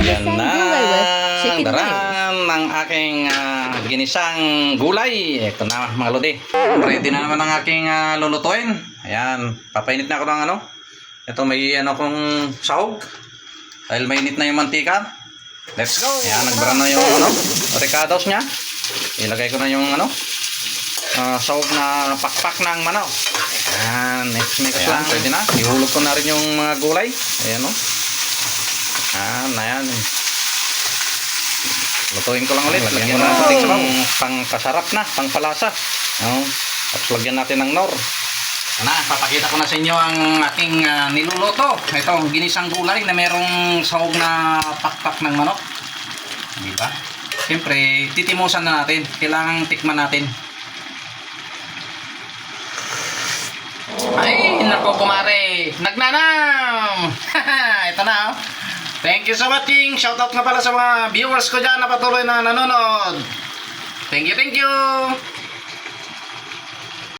Yan na, gulay with chicken wings. daran ng aking ginisang gulay. Ito na mga lodi. Ready na naman ang aking lulutuin. Ayan, papainit na ako ng ano. Ito may ano kong sahog. Dahil mainit na yung mantika. Let's go! Ayan, nagbara na yung ano, ricados niya. Ilagay ko na yung ano, sahog na pakpak ng manok. Ayan, mix lang. Pwede na. Ihulog ko na rin yung mga gulay. Ayan o. Ayan. Lutuin ko lang ulit. Lagyan ko na natin sa pangkasarap na, pangpalasa. Tapos lagyan natin ng nor. Papakita ko na sa inyo ang aking niluluto. Ito, ginisang gulay na merong sahog na pakpak ng manok. Diba? Siyempre, titimusan na natin. Kailangang tikman natin. Ay, nako kumare. Nagnanam! Ito na oh. Thank you so much, King. Shoutout nga pala sa mga viewers ko dyan na patuloy na nanonood. Thank you.